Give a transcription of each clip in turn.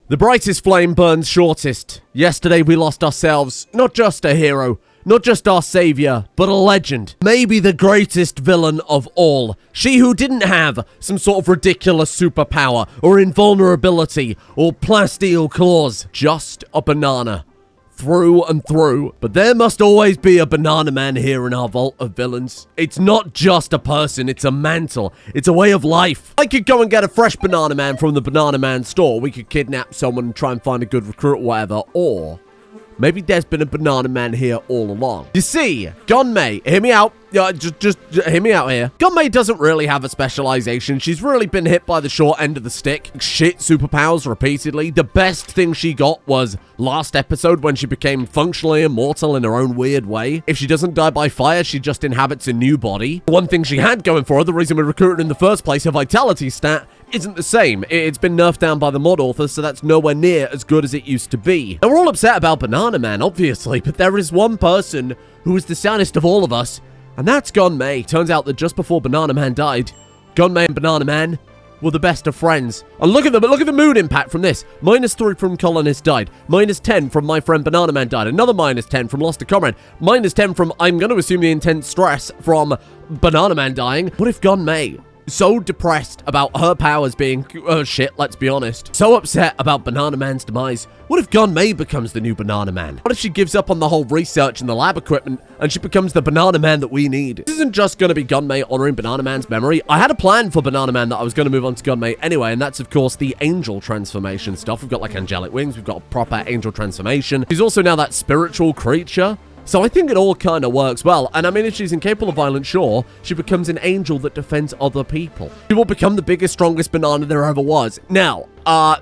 The brightest flame burns shortest. Yesterday we lost ourselves, not just a hero, not just our savior, but a legend. Maybe the greatest villain of all. She who didn't have some sort of ridiculous superpower, or invulnerability, or plasteel claws. Just a banana. Through and through. But there must always be a banana man here in our vault of villains. It's not just a person, it's a mantle. It's a way of life. I could go and get a fresh banana man from the banana man store. We could kidnap someone and try and find a good recruit or whatever. Or maybe there's been a banana man here all along. You see, Gonmei, hear me out. Just hear me out here. Gonmei doesn't really have a specialization. She's really been hit by the short end of the stick. Shit superpowers repeatedly. The best thing she got was last episode when she became functionally immortal in her own weird way. If she doesn't die by fire, she just inhabits a new body. One thing she had going for her, the reason we recruited in the first place, her vitality stat, isn't the same. It's been nerfed down by the mod authors, so that's nowhere near as good as it used to be. Now, we're all upset about Banana Man, obviously, but there is one person who is the saddest of all of us, and that's Gonmei. Turns out that just before Banana Man died, Gonmei and Banana Man were the best of friends. And look at the mood impact from this. -3 from Colonist died. -10 from my friend Banana Man died. Another -10 from Lost a Comrade. -10 from, I'm going to assume, the intense stress from Banana Man dying. What if Gonmei, so depressed about her powers being shit, let's be honest, so upset about Banana Man's demise, what if Gonmei becomes the new Banana Man? What if she gives up on the whole research and the lab equipment and she becomes the Banana Man that we need? This isn't just going to be Gonmei honoring Banana Man's memory. I had a plan for Banana Man that I was going to move on to Gonmei anyway, and that's of course the angel transformation stuff. We've got like angelic wings, we've got a proper angel transformation. She's also now that spiritual creature. So I think it all kind of works well. And I mean, if she's incapable of violence, sure, she becomes an angel that defends other people. She will become the biggest, strongest banana there ever was. Now,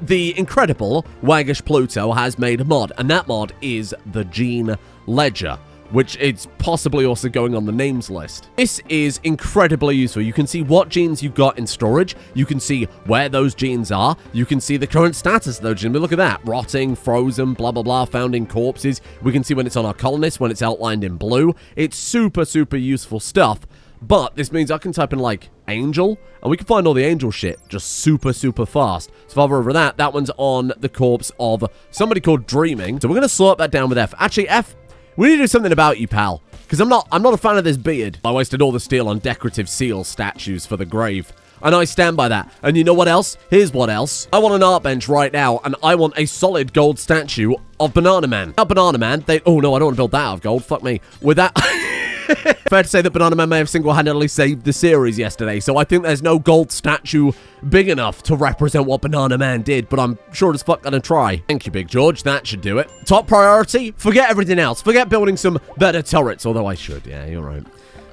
the incredible Waggish Pluto has made a mod, and that mod is the Gene Ledger, which is possibly also going on the names list. This is incredibly useful. You can see what genes you've got in storage. You can see where those genes are. You can see the current status of those genes. But look at that. Rotting, frozen, blah, blah, blah, found in corpses. We can see when it's on our colonists, when it's outlined in blue. It's super, super useful stuff. But this means I can type in, like, angel, and we can find all the angel shit just super, super fast. So if I hover over that one's on the corpse of somebody called Dreaming. So we're going to sort that down with F. Actually, F, we need to do something about you, pal. Because I'm not a fan of this beard. I wasted all the steel on decorative seal statues for the grave. And I stand by that. And you know what else? Here's what else. I want an art bench right now, and I want a solid gold statue of Banana Man. Now, Banana Man, oh no, I don't want to build that out of gold. Fuck me. With that... Fair to say that Banana Man may have single-handedly saved the series yesterday, so I think there's no gold statue big enough to represent what Banana Man did, but I'm sure as fuck gonna try. Thank you, Big George. That should do it. Top priority, forget everything else. Forget building some better turrets, although I should. Yeah, you're right.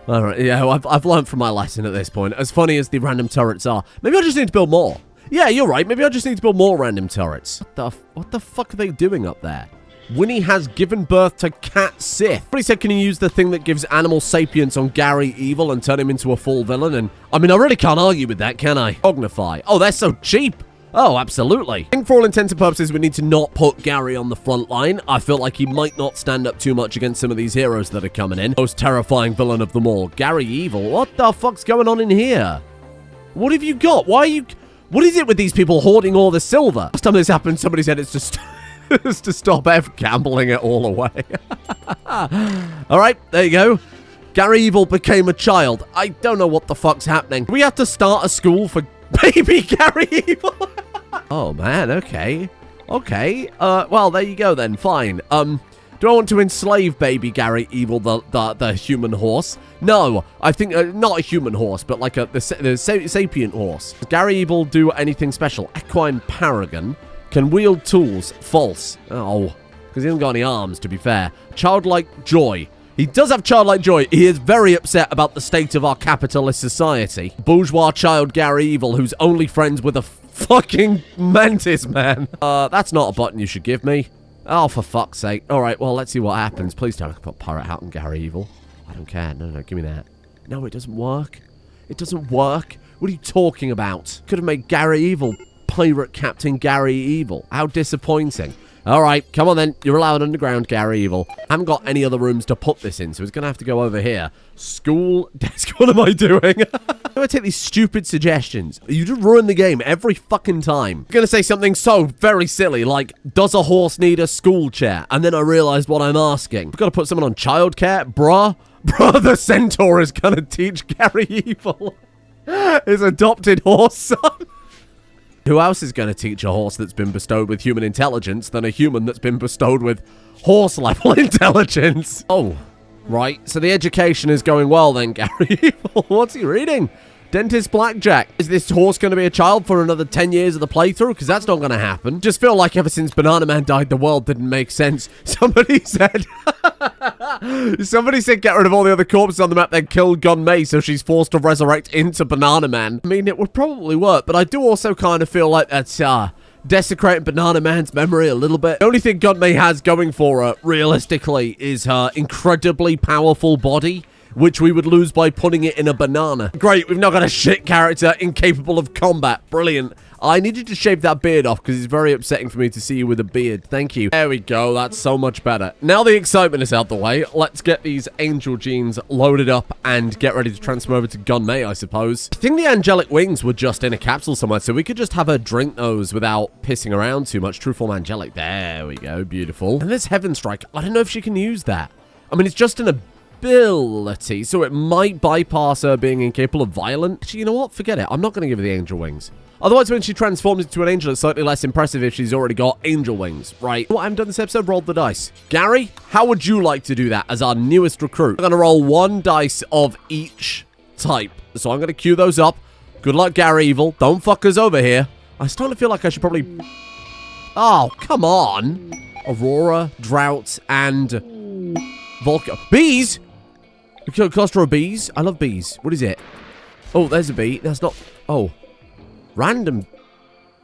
All right, yeah, I've learned from my lesson at this point. As funny as the random turrets are, maybe I just need to build more. Yeah, you're right. Maybe I just need to build more random turrets. What the fuck are they doing up there? Winnie has given birth to Cat Sith. Somebody said, can you use the thing that gives animal sapience on Gary Evil and turn him into a full villain? And I mean, I really can't argue with that, can I? Cognify. Oh, they're so cheap. Oh, absolutely. I think for all intents and purposes, we need to not put Gary on the front line. I feel like he might not stand up too much against some of these heroes that are coming in. Most terrifying villain of them all, Gary Evil. What the fuck's going on in here? What have you got? Why are you... What is it with these people hoarding all the silver? Last time this happened, somebody said it's just... to stop gambling it all away. All right, there you go. Gary Evil became a child. I don't know what the fuck's happening. We have to start a school for baby Gary Evil. Oh, man, okay. Okay, well, there you go then, fine. Do I want to enslave baby Gary Evil, the human horse? No, I think, not a human horse, but like the sapient horse. Does Gary Evil do anything special? Equine Paragon. Can wield tools. False. Oh, because he hasn't got any arms, to be fair. Childlike joy. He does have childlike joy. He is very upset about the state of our capitalist society. Bourgeois child Gary Evil, who's only friends with a fucking mantis man. That's not a button you should give me. Oh, for fuck's sake. All right, well, let's see what happens. Please don't put pirate hat on Gary Evil. I don't care. No, give me that. No, it doesn't work. It doesn't work. What are you talking about? Could have made Gary Evil Pirate Captain Gary Evil. How disappointing. All right, come on then. You're allowed underground, Gary Evil. I haven't got any other rooms to put this in, so it's going to have to go over here. School desk. What am I doing? I take these stupid suggestions. You just ruin the game every fucking time. I'm going to say something so very silly, like, does a horse need a school chair? And then I realized what I'm asking. I've got to put someone on childcare? Bruh, the centaur is going to teach Gary Evil his adopted horse son. Who else is going to teach a horse that's been bestowed with human intelligence than a human that's been bestowed with horse-level intelligence? Oh, right. So the education is going well then, Gary Evil. What's he reading? Dentist Blackjack. Is this horse going to be a child for another 10 years of the playthrough? Because that's not going to happen. Just feel like ever since Banana Man died, the world didn't make sense. Somebody said... Somebody said get rid of all the other corpses on the map, then kill Gun May so she's forced to resurrect into Banana Man. I mean, it would probably work, but I do also kind of feel like that's, desecrating Banana Man's memory a little bit. The only thing Gun May has going for her, realistically, is her incredibly powerful body, which we would lose by putting it in a banana. Great, we've now got a shit character incapable of combat. Brilliant. I need you to shave that beard off because it's very upsetting for me to see you with a beard. Thank you. There we go. That's so much better. Now the excitement is out the way. Let's get these angel genes loaded up and get ready to transfer over to Gun May, I suppose. I think the angelic wings were just in a capsule somewhere, so we could just have her drink those without pissing around too much. True form angelic. There we go. Beautiful. And this Heaven Strike. I don't know if she can use that. I mean, it's just an ability, so it might bypass her being incapable of violent. Actually, you know what? Forget it. I'm not going to give her the angel wings. Otherwise, when she transforms into an angel, it's slightly less impressive if she's already got angel wings, right? What I haven't done this episode, rolled the dice. Gary, how would you like to do that as our newest recruit? I'm going to roll 1 dice of each type. So I'm going to queue those up. Good luck, Gary Evil. Don't fuck us over here. I'm starting to feel like I should probably... Oh, come on. Aurora, Drought, and... Volca. Bees? Cluster of bees? I love bees. What is it? Oh, there's a bee. That's not... Oh. Random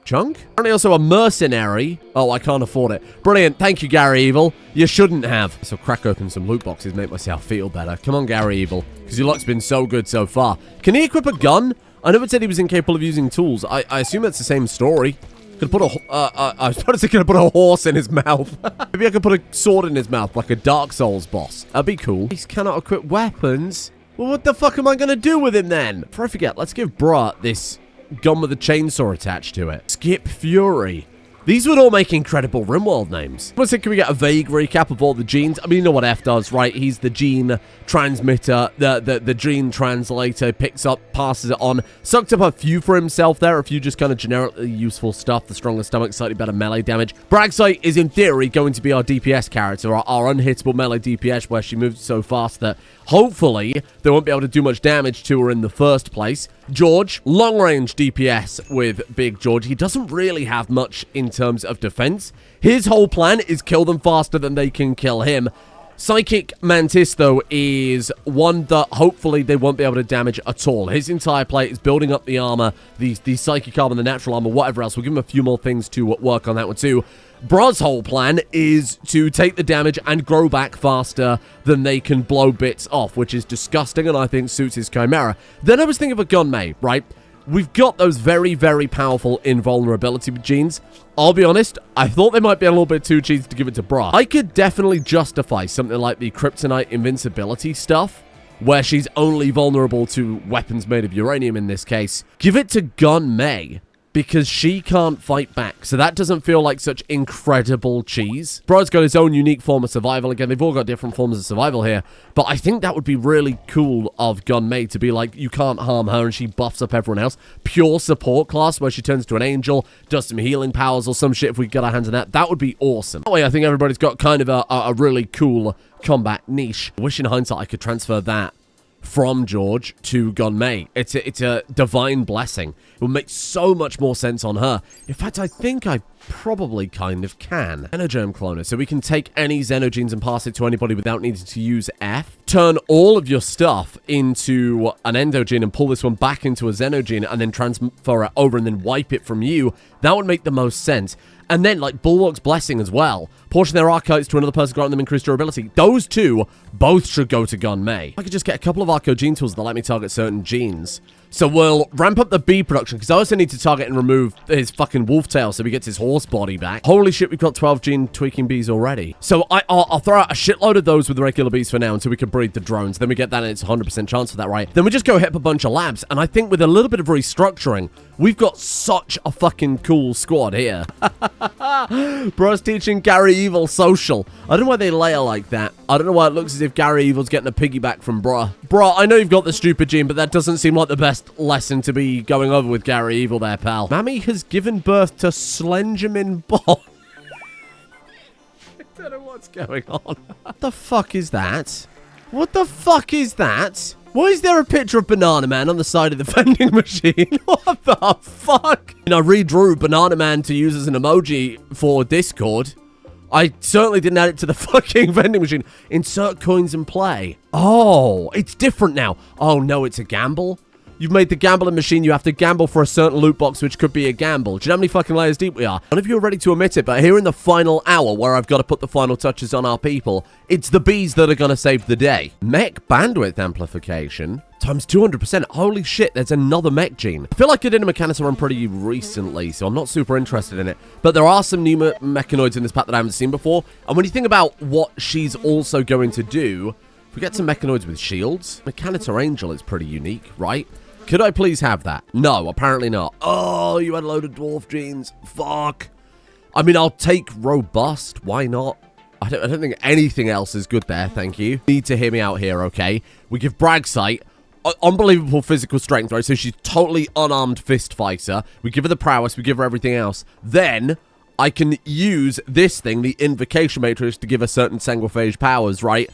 chunk? Apparently also a mercenary. Oh, I can't afford it. Brilliant. Thank you, Gary Evil. You shouldn't have. So crack open some loot boxes, make myself feel better. Come on, Gary Evil. Because your luck's been so good so far. Can he equip a gun? I know it said he was incapable of using tools. I assume that's the same story. Could put a... I was about to say, could I put a horse in his mouth? Maybe I could put a sword in his mouth like a Dark Souls boss. That'd be cool. He cannot equip weapons. Well, what the fuck am I going to do with him then? Before I forget, let's give Brat this... gun with a chainsaw attached to it. Skip Fury. These would all make incredible Rimworld names. Let's see, can we get a vague recap of all the genes? I mean, you know what F does, right? He's the gene transmitter, the gene translator, picks up, passes it on. Sucked up a few for himself there, a few just kind of generically useful stuff. The stronger stomach, slightly better melee damage. Bragsight is, in theory, going to be our DPS character, our unhittable melee DPS, where she moves so fast that hopefully they won't be able to do much damage to her in the first place. George, long-range DPS with Big George. He doesn't really have much in terms of defense. His whole plan is kill them faster than they can kill him. Psychic Mantis, though, is one that hopefully they won't be able to damage at all. His entire play is building up the armor, the psychic armor, the natural armor, whatever else. We'll give him a few more things to work on that one, too. Brad's whole plan is to take the damage and grow back faster than they can blow bits off, which is disgusting and I think suits his Chimera. Then I was thinking of a Gun May, right? We've got those very, very powerful invulnerability genes. I'll be honest, I thought they might be a little bit too cheesy to give it to Bra. I could definitely justify something like the Kryptonite invincibility stuff, where she's only vulnerable to weapons made of uranium in this case. Give it to Gun May, because she can't fight back. So that doesn't feel like such incredible cheese. Brad's got his own unique form of survival. Again, they've all got different forms of survival here. But I think that would be really cool of Gun May to be like, you can't harm her and she buffs up everyone else. Pure support class where she turns to an angel, does some healing powers or some shit if we get our hands on that. That would be awesome. That way, I think everybody's got kind of a really cool combat niche. I wish in hindsight I could transfer that from George to Gun May. It's a divine blessing. It will make so much more sense on her. In fact, I think I probably kind of can. Xenogerm cloner, so we can take any Xenogenes and pass it to anybody without needing to use F. Turn all of your stuff into an endogene and pull this one back into a Xenogene and then transfer it over and then wipe it from you. That would make the most sense. And then, like, Bulwark's Blessing as well. Portion their archites to another person, granting them increased durability. Those two both should go to Gun May. I could just get a couple of Arco gene tools that let me target certain genes. So we'll ramp up the bee production, because I also need to target and remove his fucking wolf tail so he gets his horse body back. Holy shit, we've got 12 gene tweaking bees already. So I'll throw out a shitload of those with the regular bees for now until we can breed the drones. Then we get that and it's 100% chance for that, right? Then we just go hit up a bunch of labs. And I think with a little bit of restructuring, we've got such a fucking cool squad here. Bro's teaching Gary Evil social. I don't know why they layer like that. I don't know why it looks as if Gary Evil's getting a piggyback from Bro. Bro, I know you've got the stupid gene, but that doesn't seem like the best lesson to be going over with Gary Evil there, pal. Mammy has given birth to Slenderman Ball. I don't know what's going on. What the fuck is that? What the fuck is that? Why is there a picture of Banana Man on the side of the vending machine? What the fuck? And I redrew Banana Man to use as an emoji for Discord. I certainly didn't add it to the fucking vending machine. Insert coins and play. Oh, it's different now. Oh, no, it's a gamble? You've made the gambling machine. You have to gamble for a certain loot box, which could be a gamble. Do you know how many fucking layers deep we are? None of you are ready to admit it, but here in the final hour where I've got to put the final touches on our people, it's the bees that are going to save the day. Mech bandwidth amplification times 200%. Holy shit, there's another mech gene. I feel like I did a mechanics run pretty recently, so I'm not super interested in it. But there are some new mechanoids in this pack that I haven't seen before. And when you think about what she's also going to do, if we get some mechanoids with shields, Mechanitor Angel is pretty unique, right? Could I please have that? No, apparently not. Oh, you had a load of dwarf genes. Fuck. I mean, I'll take robust. Why not? I don't think anything else is good there, thank you. Need to hear me out here, okay? We give Bragg Sight. Unbelievable physical strength, right? So she's totally unarmed fist fighter. We give her the prowess. We give her everything else. Then I can use this thing, the invocation matrix, to give her certain sanguiphage powers, right?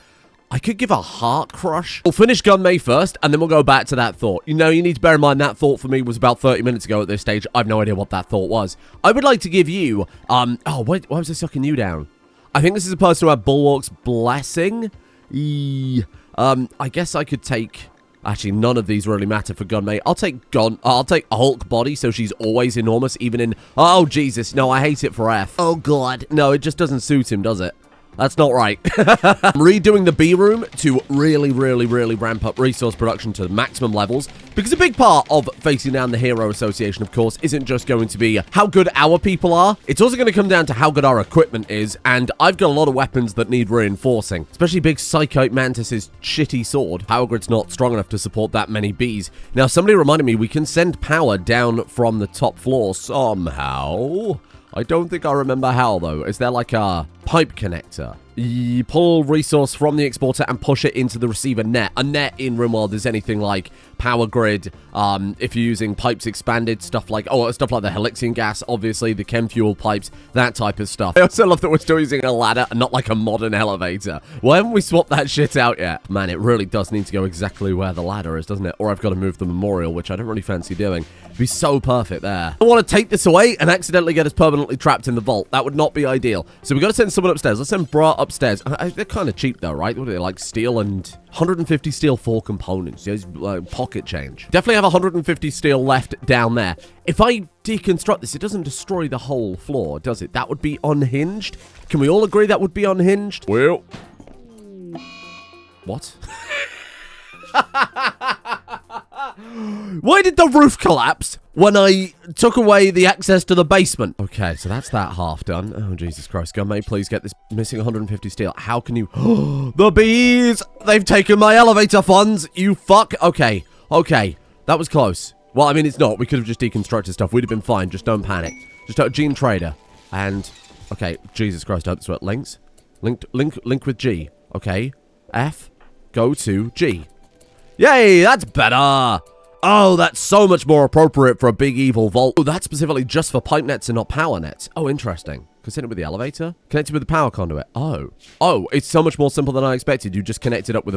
I could give a heart crush. We'll finish Gun May first, and then we'll go back to that thought. You know, you need to bear in mind that thought for me was about 30 minutes ago at this stage. I have no idea what that thought was. I would like to give you, oh, why was I sucking you down? I think this is a person who had Bulwark's Blessing. I guess I could take, actually, none of these really matter for Gun May. I'll take Hulk Body, so she's always enormous, even in, oh, Jesus, no, I hate it for F. Oh, God. No, it just doesn't suit him, does it? That's not right. I'm redoing the B room to really ramp up resource production to maximum levels, because a big part of facing down the Hero Association, of course, isn't just going to be how good our people are. It's also going to come down to how good our equipment is, and I've got a lot of weapons that need reinforcing, especially Big Psychite Mantis's shitty sword. Power grid's not strong enough to support that many bees. Now, somebody reminded me we can send power down from the top floor somehow. I don't think I remember how, though. Is there like a pipe connector? You pull resource from the exporter and push it into the receiver net. A net in Rimworld is anything like power grid, if you're using pipes expanded, stuff like the Helixian gas, obviously, the chem fuel pipes, that type of stuff. I also love that we're still using a ladder and not like a modern elevator. Why haven't we swapped that shit out yet? Man, it really does need to go exactly where the ladder is, doesn't it? Or I've got to move the memorial, which I don't really fancy doing. It'd be so perfect there. I want to take this away and accidentally get us permanently trapped in the vault. That would not be ideal. So we've got to send someone upstairs. Let's send Bra upstairs. They're kind of cheap though, right? What are they, like steel and 150 steel for components? Yeah, pocket change. Definitely have 150 steel left down there. If I deconstruct this, it doesn't destroy the whole floor, does it? That would be unhinged. Can we all agree that would be unhinged? Well, what? Why did the roof collapse when I took away the access to the basement? Okay, so that's that half done. Oh, Jesus Christ. Gun May, please get this missing 150 steel. How can you... The bees! They've taken my elevator funds, you fuck. Okay, that was close. Well, I mean, it's not. We could have just deconstructed stuff. We'd have been fine. Just don't panic. Just a Gene Trader. And, okay, Jesus Christ, I hope this works. Links? Link with G. Okay. F. Go to G. Yay, that's better. Oh, that's so much more appropriate for a big evil vault. Oh, that's specifically just for pipe nets and not power nets. Oh, interesting. Connect it with the elevator? Connected with the power conduit. Oh, it's so much more simple than I expected. You just connect it up with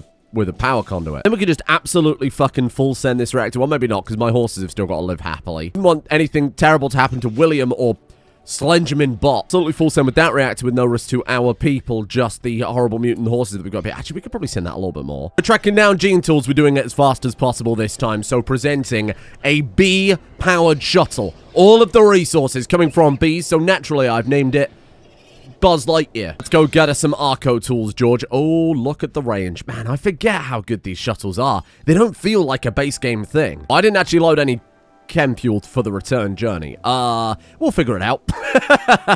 a power conduit. Then we could just absolutely fucking full send this reactor. Well, maybe not, because my horses have still got to live happily. I didn't want anything terrible to happen to William or Slenderman bot. Absolutely full send with that reactor with no risk to our people, just the horrible mutant horses that we've got here. Actually, we could probably send that a little bit more. We're tracking down gene tools. We're doing it as fast as possible this time. So presenting a bee-powered shuttle. All of the resources coming from bees. So naturally, I've named it Buzz Lightyear. Let's go get us some Arco tools, George. Oh, look at the range. Man, I forget how good these shuttles are. They don't feel like a base game thing. I didn't actually load any chem fuel for the return journey. We'll figure it out.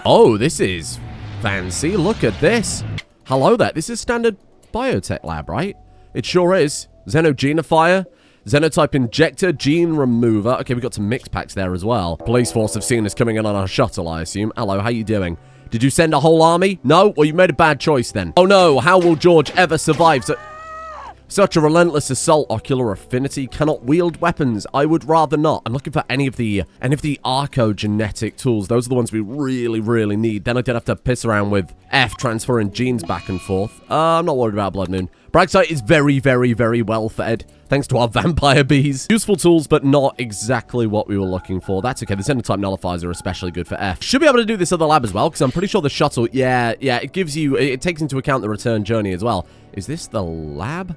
Oh, this is fancy. Look at this. Hello there. This is standard biotech lab, right? It sure is. Xenogenifier, Xenotype injector, gene remover. Okay, we got some mix packs there as well. Police force have seen us coming in on our shuttle, I assume. Hello, how you doing? Did you send a whole army? No? Well, you made a bad choice then. Oh no, how will George ever survive such a relentless assault? Ocular affinity, cannot wield weapons. I would rather not. I'm looking for any of the archogenetic tools. Those are the ones we really, really need. Then I don't have to piss around with F transferring genes back and forth. I'm not worried about Blood Moon. Braggsite is very, very, very well fed, thanks to our vampire bees. Useful tools, but not exactly what we were looking for. That's okay. The Xenotype nullifiers are especially good for F. Should be able to do this other lab as well, because I'm pretty sure the shuttle, yeah, it gives you, it takes into account the return journey as well. Is this the lab?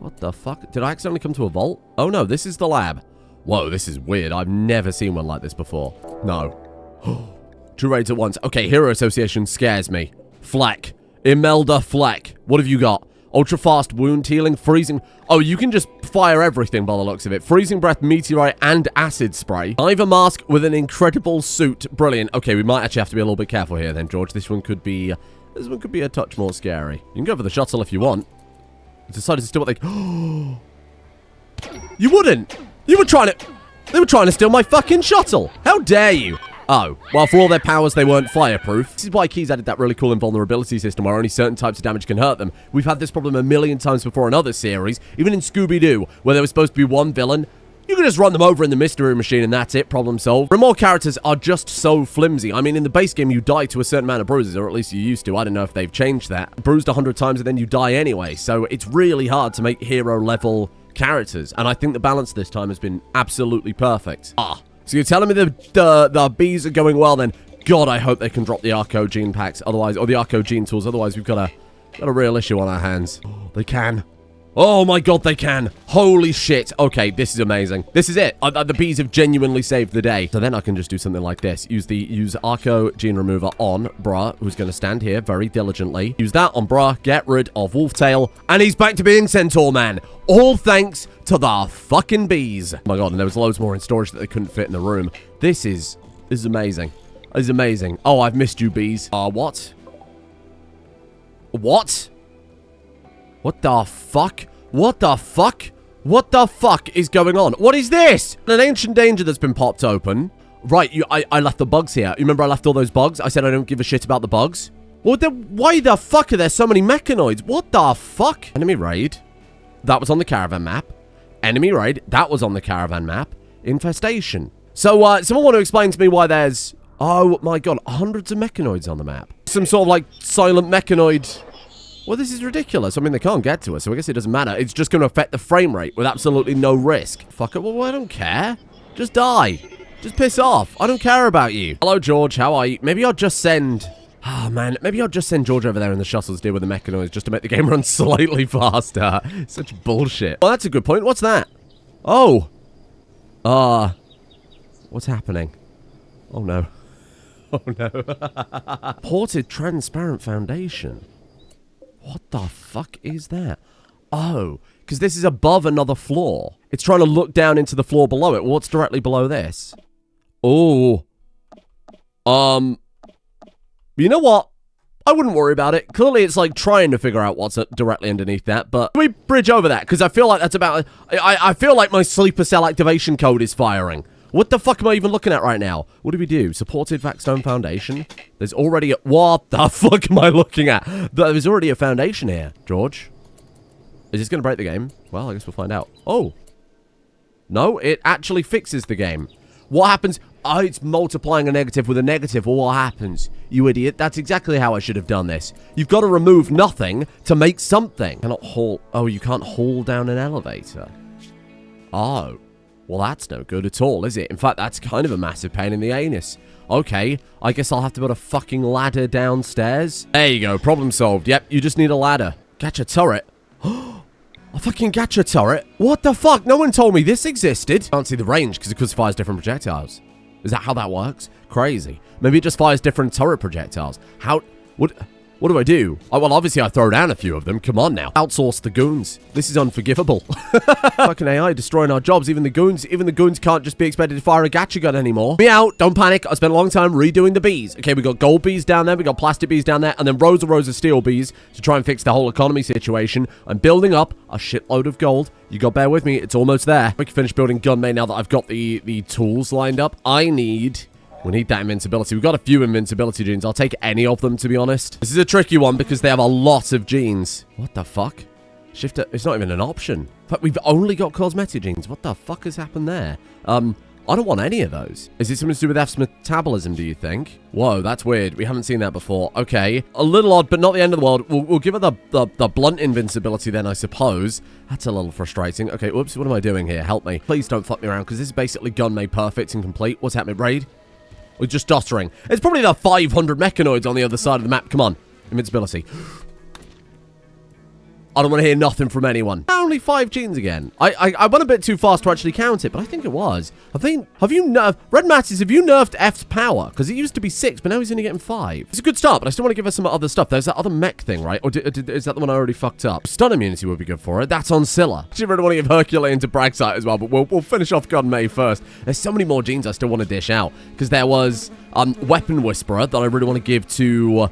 What the fuck? Did I accidentally come to a vault? Oh no, this is the lab. Whoa, this is weird. I've never seen one like this before. No. Two raids at once. Okay, Hero Association scares me. Fleck. Imelda Fleck. What have you got? Ultra fast wound healing, freezing. Oh, you can just fire everything by the looks of it. Freezing breath, meteorite, and acid spray. Diver mask with an incredible suit. Brilliant. Okay, we might actually have to be a little bit careful here then, George. This one could be a touch more scary. You can go for the shuttle if you want. I decided to steal what they... You wouldn't. They were trying to steal my fucking shuttle. How dare you? Oh, well, for all their powers, they weren't fireproof. This is why Keys added that really cool invulnerability system where only certain types of damage can hurt them. We've had this problem a million times before in other series, even in Scooby-Doo, where there was supposed to be one villain. You can just run them over in the mystery machine and that's it, problem solved. Rimworld characters are just so flimsy. I mean, in the base game, you die to a certain amount of bruises, or at least you used to. I don't know if they've changed that. Bruised 100 times and then you die anyway, so it's really hard to make hero-level characters, and I think the balance this time has been absolutely perfect. So you're telling me the bees are going well then? God, I hope they can drop the Arco gene packs, otherwise, or the Arco gene tools, otherwise we've got a real issue on our hands. They can. Oh my god, they can. Holy shit. Okay, this is amazing. This is it. The bees have genuinely saved the day. So then I can just do something like this. Use Arco gene remover on Bruh, who's going to stand here very diligently. Use that on Bruh, get rid of Wolftail, and he's back to being Centaur Man. All thanks to the fucking bees. Oh my god, and there was loads more in storage that they couldn't fit in the room. This is amazing. This is amazing. Oh, I've missed you, bees. What? What? What the fuck? What the fuck? What the fuck is going on? What is this? An ancient danger that's been popped open. Right, I left the bugs here. You remember I left all those bugs? I said I don't give a shit about the bugs. Well, why the fuck are there so many mechanoids? What the fuck? Enemy raid. That was on the caravan map. Enemy raid. That was on the caravan map. Infestation. So, someone want to explain to me why there's... Oh my god, hundreds of mechanoids on the map. Some sort of, like, silent mechanoid... Well, this is ridiculous. I mean, they can't get to us, so I guess it doesn't matter. It's just going to affect the frame rate with absolutely no risk. Fuck it. Well, I don't care. Just die. Just piss off. I don't care about you. Hello, George. How are you? Maybe I'll just send... Oh, man. Maybe I'll just send George over there in the shuttles to deal with the mechanoids just to make the game run slightly faster. Such bullshit. Well, that's a good point. What's that? Oh. What's happening? Oh, no. Oh, no. Ported transparent foundation. What the fuck is that? Oh, because this is above another floor. It's trying to look down into the floor below it. What's directly below this? Oh. You know what? I wouldn't worry about it. Clearly, it's like trying to figure out what's directly underneath that, but we bridge over that because I feel like that's about... I feel like my sleeper cell activation code is firing. What the fuck am I even looking at right now? What do we do? Supported Vaxstone Foundation. There's already a... What the fuck am I looking at? There's already a foundation here, George. Is this going to break the game? Well, I guess we'll find out. Oh. No, it actually fixes the game. What happens? Oh, it's multiplying a negative with a negative. Well, what happens? You idiot. That's exactly how I should have done this. You've got to remove nothing to make something. Cannot haul... Oh, you can't haul down an elevator. Oh. Well, that's no good at all, is it? In fact, that's kind of a massive pain in the anus. Okay, I guess I'll have to build a fucking ladder downstairs. There you go, problem solved. Yep, you just need a ladder. Gacha turret. A fucking gacha turret? What the fuck? No one told me this existed. Can't see the range because it fires different projectiles. Is that how that works? Crazy. Maybe it just fires different turret projectiles. What do I do? Oh, well, obviously I throw down a few of them. Come on now. Outsource the goons. This is unforgivable. Fucking AI destroying our jobs. Even the goons can't just be expected to fire a gacha gun anymore. Me out. Don't panic. I spent a long time redoing the bees. Okay, we got gold bees down there. We got plastic bees down there. And then rows of steel bees to try and fix the whole economy situation. I'm building up a shitload of gold. You got to bear with me. It's almost there. We can finish building gunmate now that I've got the tools lined up. We need that invincibility. We've got a few invincibility genes. I'll take any of them, to be honest. This is a tricky one because they have a lot of genes. What the fuck? Shifter, it's not even an option. But we've only got cosmetic genes. What the fuck has happened there? I don't want any of those. Is it something to do with F's metabolism, do you think? Whoa, that's weird. We haven't seen that before. Okay. A little odd, but not the end of the world. We'll give her the blunt invincibility then, I suppose. That's a little frustrating. Okay, oops, what am I doing here? Help me. Please don't fuck me around, because this is basically gun made perfect and complete. What's happening, Raid? We're just dottering. It's probably the 500 mechanoids on the other side of the map. Come on. Invincibility. I don't want to hear nothing from anyone. Only 5 genes again. I went a bit too fast to actually count it, but I think it was. Have you nerfed... Red Masses, have you nerfed F's power? Because it used to be 6, but now he's only getting 5. It's a good start, but I still want to give her some other stuff. There's that other mech thing, right? Or is that the one I already fucked up? Stun immunity would be good for her. That's on Scylla. Actually, really want to give Hercules into Bragsight as well, but we'll finish off God May first. There's so many more genes I still want to dish out. Because there was Weapon Whisperer that I really want to give to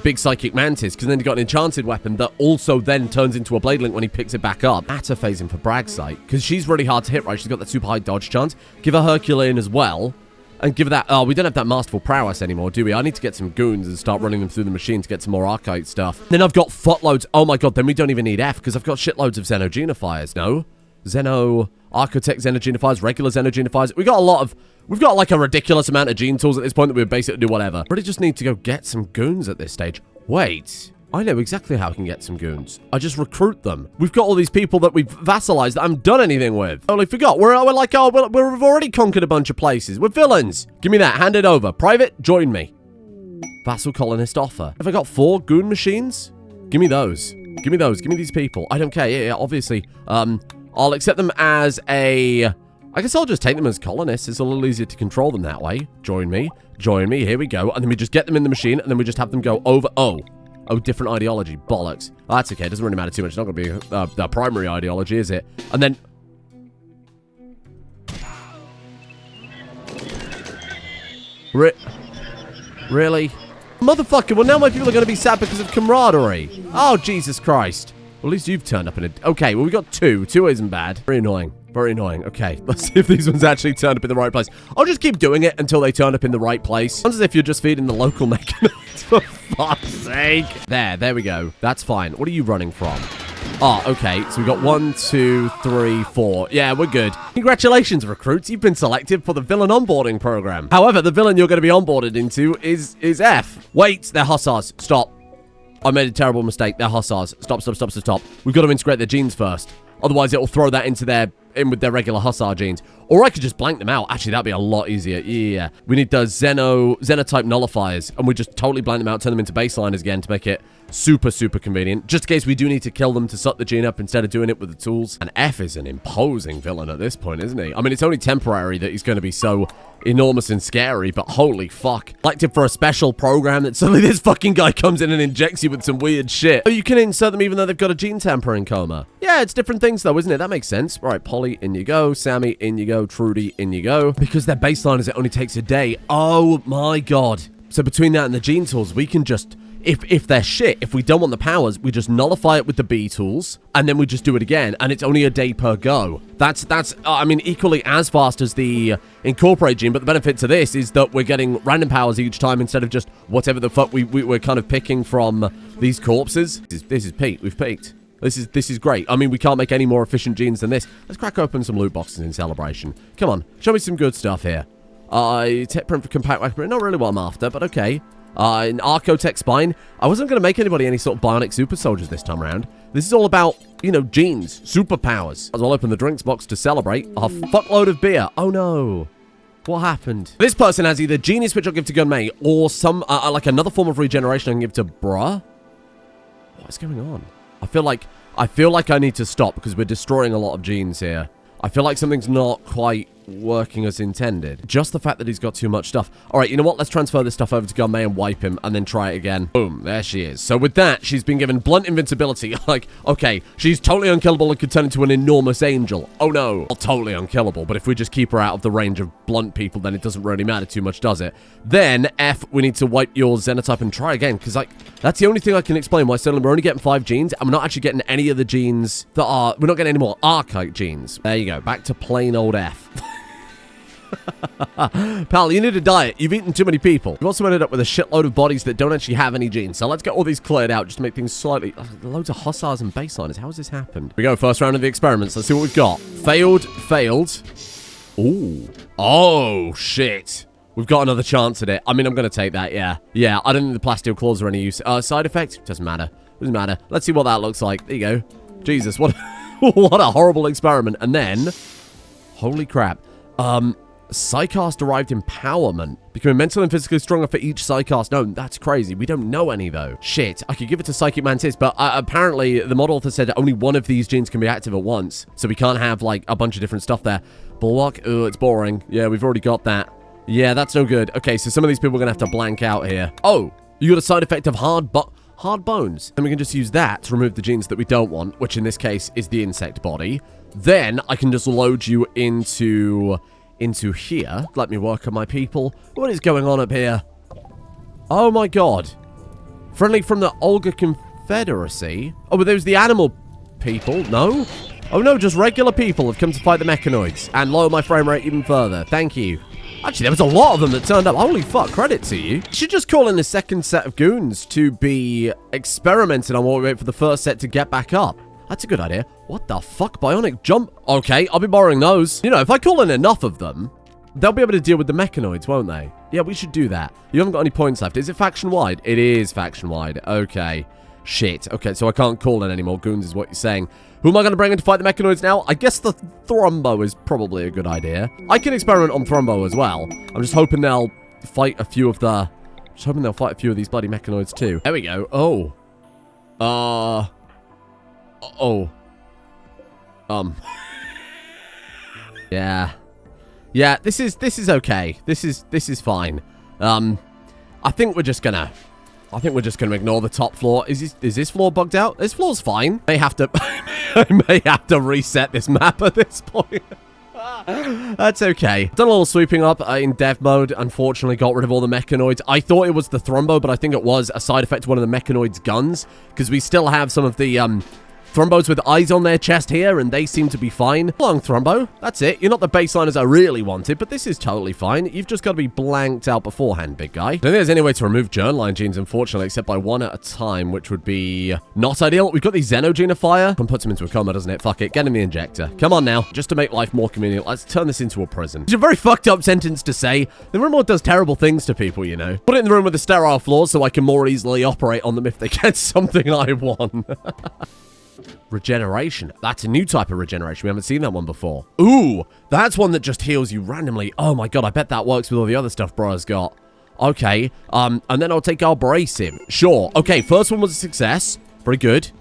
Big Psychic Mantis, because then you got an enchanted weapon that also then turns into a Blade Link when he picks it back up. Matter phasing for Bragsight, because she's really hard to hit, right? She's got that super high dodge chance. Give her Herculean as well, and give her that... Oh, we don't have that masterful prowess anymore, do we? I need to get some goons and start running them through the machine to get some more archite stuff. Then I've got footloads. Oh my god, then we don't even need F, because I've got shitloads of Xenogenifiers. No? Architect Xenogenifiers, regular Xenogenifiers. We've got like a ridiculous amount of gene tools at this point that we basically do whatever. Really just need to go get some goons at this stage. Wait, I know exactly how I can get some goons. I just recruit them. We've got all these people that we've vassalized that I haven't done anything with. Totally forgot. We've already conquered a bunch of places. We're villains. Give me that. Hand it over. Private, join me. Vassal colonist offer. Have I got 4 goon machines? Give me those. Give me those. Give me these people. I don't care. Yeah, obviously. I'll accept them as a... I guess I'll just take them as colonists. It's a little easier to control them that way. Join me. Join me. Here we go. And then we just get them in the machine, and then we just have them go over... Oh, different ideology. Bollocks. Oh, that's okay. It doesn't really matter too much. It's not going to be the primary ideology, is it? And then... Really? Motherfucker, well now my people are going to be sad because of camaraderie. Oh, Jesus Christ. Well, at least you've turned up in a... Okay, well, we got 2. 2 isn't bad. Very annoying. Very annoying. Okay, let's see if these ones actually turned up in the right place. I'll just keep doing it until they turn up in the right place. Sounds as if you're just feeding the local mechanoids, for fuck's sake. There we go. That's fine. What are you running from? Oh, okay. So we got 1, 2, 3, 4. Yeah, we're good. Congratulations, recruits. You've been selected for the villain onboarding program. However, the villain you're going to be onboarded into is F. Wait, they're hussars. Stop. I made a terrible mistake. They're hussars. Stop. We've got to integrate their genes first. Otherwise, it'll throw that in with their regular hussar genes. Or I could just blank them out. Actually, that'd be a lot easier. Yeah. We need the Xenotype nullifiers. And we just totally blank them out, turn them into baseliners again to make it super, super convenient. Just in case we do need to kill them to suck the gene up instead of doing it with the tools. And F is an imposing villain at this point, isn't he? I mean, it's only temporary that he's going to be so enormous and scary, but holy fuck. Selected for a special program that suddenly this fucking guy comes in and injects you with some weird shit. Oh, you can insert them even though they've got a gene tampering coma. Yeah, it's different things though, isn't it? That makes sense. All right, Polly, in you go. Sammy, in you go. Trudy, in you go. Because their baseline is it only takes a day. Oh my god. So between that and the gene tools, we can just... If they're shit, if we don't want the powers, we just nullify it with the B tools, and then we just do it again, and it's only a day per go. That's I mean, equally as fast as the incorporate gene, but the benefit to this is that we're getting random powers each time instead of just whatever the fuck we're kind of picking from these corpses. This is peak. We've peaked. This is great. I mean, we can't make any more efficient genes than this. Let's crack open some loot boxes in celebration. Come on, show me some good stuff here. Tech print for compact weaponry. Not really what I'm after, but okay. An Archotech spine. I wasn't going to make anybody any sort of bionic super soldiers this time around. This is all about, you know, genes, superpowers. As well open the drinks box to celebrate. A fuckload of beer. Oh no. What happened? This person has either genius, which I'll give to Gunmei, or some, like another form of regeneration I can give to Bruh. What is going on? I feel like I need to stop because we're destroying a lot of genes here. I feel like something's not quite working as intended. Just the fact that he's got too much stuff. All right, you know what? Let's transfer this stuff over to Gunmei and wipe him and then try it again. Boom, there she is. So with that, she's been given blunt invincibility. Like, okay, she's totally unkillable and could turn into an enormous angel. Oh no, not totally unkillable, but if we just keep her out of the range of blunt people, then it doesn't really matter too much, does it? Then, F, we need to wipe your Xenotype and try again, because like, that's the only thing I can explain why suddenly we're only getting 5 genes, and we're not actually getting any of the genes that are, we're not getting any more archite genes. There you go, back to plain old F. Pal, you need a diet. You've eaten too many people. You've also ended up with a shitload of bodies that don't actually have any genes. So let's get all these cleared out just to make things slightly... loads of hussars and baseliners. How has this happened? Here we go, first round of the experiments. Let's see what we've got. Failed. Ooh. Oh, shit. We've got another chance at it. I mean, I'm going to take that, yeah. Yeah, I don't think the plasteel claws are any use. Side effect? Doesn't matter. Doesn't matter. Let's see what that looks like. There you go. Jesus, what what a horrible experiment. And then... holy crap. Psycast-derived empowerment. Becoming mentally and physically stronger for each Psycast. No, that's crazy. We don't know any, though. Shit. I could give it to Psychic Mantis, but apparently the model author said only one of these genes can be active at once. So we can't have, like, a bunch of different stuff there. Bulwark? Ooh, it's boring. Yeah, we've already got that. Yeah, that's no good. Okay, so some of these people are going to have to blank out here. Oh, you got a side effect of hard bones. And we can just use that to remove the genes that we don't want, which in this case is the insect body. Then I can just load you into here. Let me work on my people. What is going on up here? Oh my god. Friendly from the Olga Confederacy. Oh, but there's the animal people. No? Oh no, just regular people have come to fight the mechanoids and lower my frame rate even further. Thank you. Actually, there was a lot of them that turned up. Holy fuck, credit to you. You should just call in a second set of goons to be experimenting on while we wait for the first set to get back up. That's a good idea. What the fuck? Bionic jump? Okay, I'll be borrowing those. You know, if I call in enough of them, they'll be able to deal with the mechanoids, won't they? Yeah, we should do that. You haven't got any points left. Is it faction-wide? It is faction-wide. Okay. Shit. Okay, so I can't call in anymore. Goons is what you're saying. Who am I going to bring in to fight the mechanoids now? I guess the Thrombo is probably a good idea. I can experiment on Thrombo as well. I'm just hoping they'll fight a few of the... just hoping they'll fight a few of these bloody mechanoids too. There we go. Oh. Yeah. Yeah, this is okay. This is fine. I think we're just gonna ignore the top floor. Is this floor bugged out? This floor's fine. I may have to reset this map at this point. That's okay. Done a little sweeping up in dev mode. Unfortunately, got rid of all the mechanoids. I thought it was the Thrombo, but I think it was a side effect to one of the mechanoids' guns, because we still have some of the Thrombos with eyes on their chest here, and they seem to be fine. Long Thrombo. That's it. You're not the baseliners I really wanted, but this is totally fine. You've just got to be blanked out beforehand, big guy. I don't think there's any way to remove germline genes, unfortunately, except by one at a time, which would be not ideal. We've got the Xenogenifier. Can put him into a coma, doesn't it? Fuck it. Get him the injector. Come on now. Just to make life more convenient, let's turn this into a prison. It's a very fucked up sentence to say. The Rimworld does terrible things to people, you know. Put it in the room with the sterile floors so I can more easily operate on them if they get something I want. Regeneration. That's a new type of regeneration. We haven't seen that one before. Ooh, that's one that just heals you randomly. Oh my god, I bet that works with all the other stuff Bro's got. Okay, and then I'll take our abrasive. Sure. Okay, first one was a success. Very good.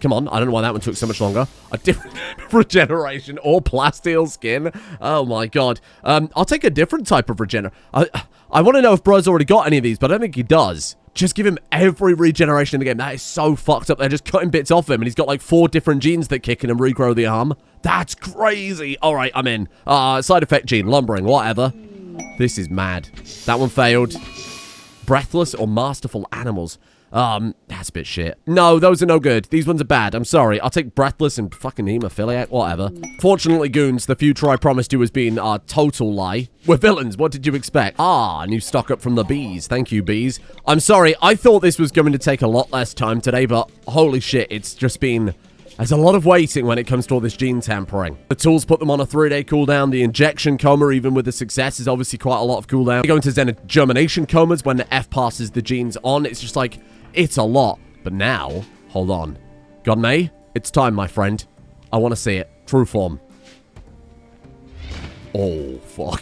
Come on, I don't know why that one took so much longer. A different regeneration or plasteel skin. Oh my god. I'll take a different type of regeneration. I want to know if Bro's already got any of these, but I don't think he does. Just give him every regeneration in the game. That is so fucked up. They're just cutting bits off him, and he's got like 4 different genes that kick in and regrow the arm. That's crazy. All right, I'm in. Side effect gene, lumbering, whatever. This is mad. That one failed. Breathless or masterful animals. That's a bit shit. No, those are no good. These ones are bad. I'm sorry. I'll take breathless and fucking hemophiliac, whatever. Fortunately, goons, the future I promised you has been a total lie. We're villains. What did you expect? New stock up from the bees. Thank you, bees. I'm sorry. I thought this was going to take a lot less time today, but holy shit, it's just been... there's a lot of waiting when it comes to all this gene tampering. The tools put them on a 3-day cooldown. The injection coma, even with the success, is obviously quite a lot of cooldown. They go into germination comas when the F passes the genes on. It's just like... it's a lot. But now, hold on. Gunmei, it's time, my friend. I want to see it. True form. Oh, fuck.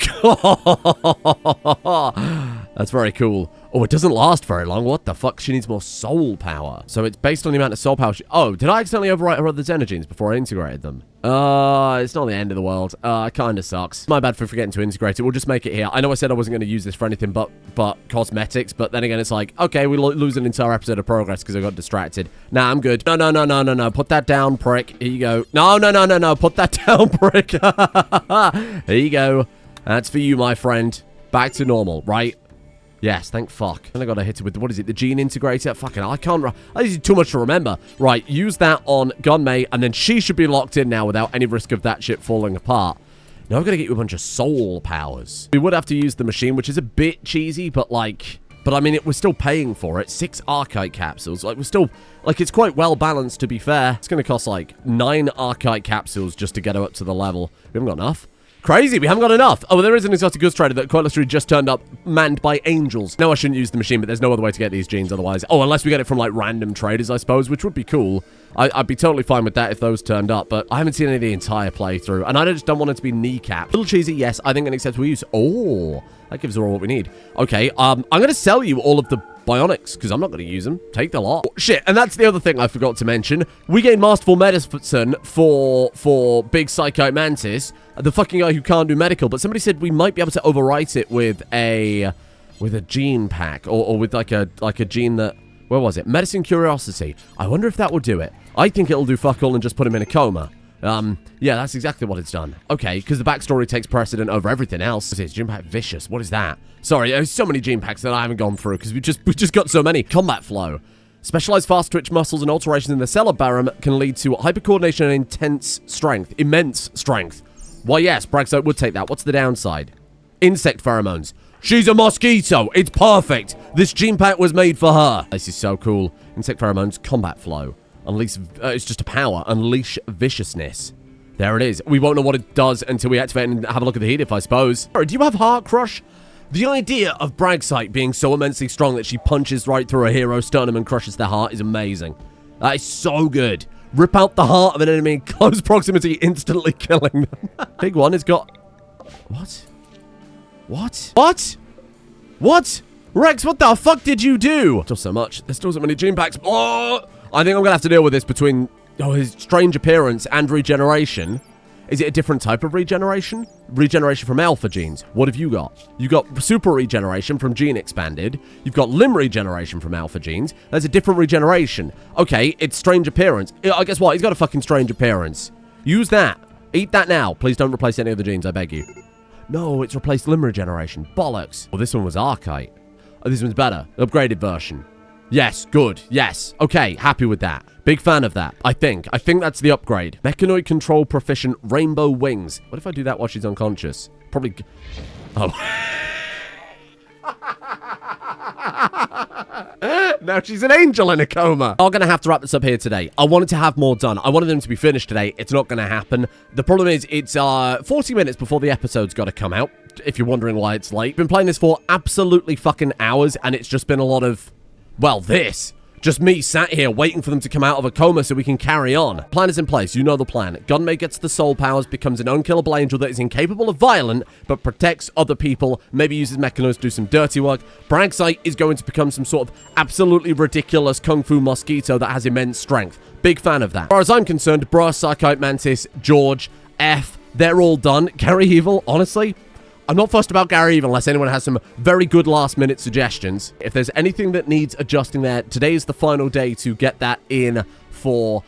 That's very cool. Oh, it doesn't last very long. What the fuck? She needs more soul power. So it's based on the amount of soul power Oh, did I accidentally overwrite her other energies before I integrated them? It's not the end of the world. It kind of sucks. My bad for forgetting to integrate it. We'll just make it here. I know I said I wasn't going to use this for anything but cosmetics, but then again, it's like, okay, we lose an entire episode of progress because I got distracted. Nah, I'm good. No. Put that down, prick. Here you go. No. Put that down, prick. Here you go. That's for you, my friend. Back to normal, right? Yes, thank fuck. And I gotta hit it with, what is it, the gene integrator? Fucking hell, I can't, this is too much to remember. Right, use that on Gunmei, and then she should be locked in now without any risk of that shit falling apart. Now I've got to get you a bunch of soul powers. We would have to use the machine, which is a bit cheesy, but like, I mean, we're still paying for it. 6 archite capsules. Like, we're still, like, it's quite well balanced, to be fair. It's gonna cost, like, 9 archite capsules just to get her up to the level. We haven't got enough. Crazy, we haven't got enough. Oh, well, there is an exotic goods trader that quite literally just turned up manned by angels. No, I shouldn't use the machine, but there's no other way to get these genes otherwise. Oh, unless we get it from, like, random traders, I suppose, which would be cool. I'd be totally fine with that if those turned up, but I haven't seen any of the entire playthrough, and I just don't want it to be kneecap. A little cheesy, yes, I think an acceptable use. Oh, that gives her all what we need. Okay, I'm going to sell you all of the bionics, because I'm not going to use them. Take the lot. Oh, shit, and that's the other thing I forgot to mention. We gain Masterful Medicine for Big Psychite Mantis, the fucking guy who can't do medical, but somebody said we might be able to overwrite it with a gene pack, or with like a gene that, where was it? Medicine Curiosity. I wonder if that will do it. I think it'll do fuck all and just put him in a coma. Yeah, that's exactly what it's done. Okay, because the backstory takes precedent over everything else. It's Gene Pack Vicious. What is that? Sorry, there's so many gene packs that I haven't gone through because we just got so many. Combat Flow. Specialized fast twitch muscles and alterations in the cerebellum can lead to hypercoordination and intense strength. Immense strength. Why, yes, Bragsote would take that. What's the downside? Insect pheromones. She's a mosquito. It's perfect. This gene pack was made for her. This is so cool. Insect pheromones. Combat Flow. Unleash, it's just a power. Unleash viciousness. There it is. We won't know what it does until we activate and have a look at the heat, if I suppose. Do you have Heart Crush? The idea of Bragsote being so immensely strong that she punches right through a hero's sternum and crushes their heart is amazing. That is so good. Rip out the heart of an enemy in close proximity, instantly killing them. Big one has got... What? What? What? What? Rex, what the fuck did you do? Still so much. There's still so many gene packs. Oh! I think I'm going to have to deal with this between his strange appearance and regeneration. Is it a different type of regeneration? Regeneration from alpha genes. What have you got? You got super regeneration from gene expanded. You've got limb regeneration from alpha genes. There's a different regeneration. Okay, it's strange appearance. I guess what? He's got a fucking strange appearance. Use that. Eat that now. Please don't replace any of the genes, I beg you. No, it's replaced limb regeneration. Bollocks. Well, this one was archite. Oh, this one's better. Upgraded version. Yes, good. Yes. Okay, happy with that. Big fan of that, I think. I think that's the upgrade. Mechanoid control proficient rainbow wings. What if I do that while she's unconscious? Probably... Oh. Now she's an angel in a coma. I'm going to have to wrap this up here today. I wanted to have more done. I wanted them to be finished today. It's not going to happen. The problem is it's 40 minutes before the episode's got to come out, if you're wondering why it's late. Been playing this for absolutely fucking hours, and it's just been a lot of... Well, this. Just me sat here waiting for them to come out of a coma so we can carry on. Plan is in place. You know the plan. Gunmei gets the soul powers, becomes an unkillable angel that is incapable of violent, but protects other people, maybe uses mechanoids to do some dirty work. Bragsote is going to become some sort of absolutely ridiculous kung fu mosquito that has immense strength. Big fan of that. As far as I'm concerned, Bra, Psychite Mantis, George, F, they're all done. Gary Evil, honestly... I'm not fussed about Gary Evil unless anyone has some very good last-minute suggestions. If there's anything that needs adjusting there, today is the final day to get that in for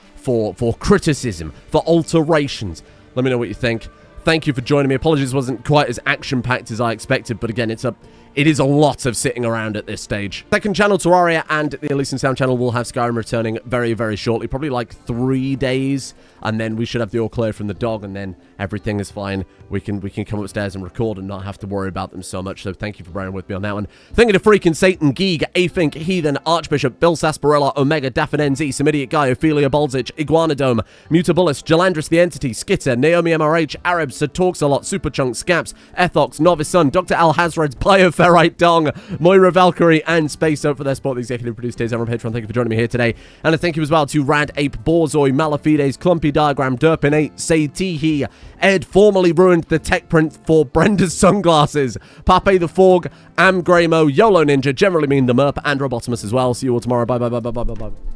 criticism, for alterations. Let me know what you think. Thank you for joining me. Apologies it wasn't quite as action-packed as I expected, but again, it is a lot of sitting around at this stage. Second channel, Terraria, and the Elysian Sound channel will have Skyrim returning very, very shortly. Probably like 3 days, and then we should have the all clear from the dog, and then everything is fine. We can come upstairs and record and not have to worry about them so much. So thank you for bearing with me on that one. Thank you to freaking Satan, Geeg, Afink, Heathen, Archbishop, Bill Sarsaparilla, Omega, Daffin NZ, Semidiot Guy, Ophelia Bolzich, Iguanodome, Mutabulus, Jalandris the Entity, Skitter, Naomi MRH, Arab, Sir Talks a Lot, Superchunk, Scaps, Ethox, Novice Sun, Dr. Al Hazred's Biofe, Ferrite Dong, Moira Valkyrie, and Space Oak for their support. The executive producer is everyone Patreon. Thank you for joining me here today. And a thank you as well to Rad Ape, Borzoi, Malafides, Clumpy Diagram, Derpin8, Say Ed formerly ruined the tech print for Brenda's sunglasses, Pape the Forg, Am Greymo, YOLO Ninja, Generally Mean the Merp, and Robotimus as well. See you all tomorrow. Bye, bye, bye, bye, bye, bye, bye.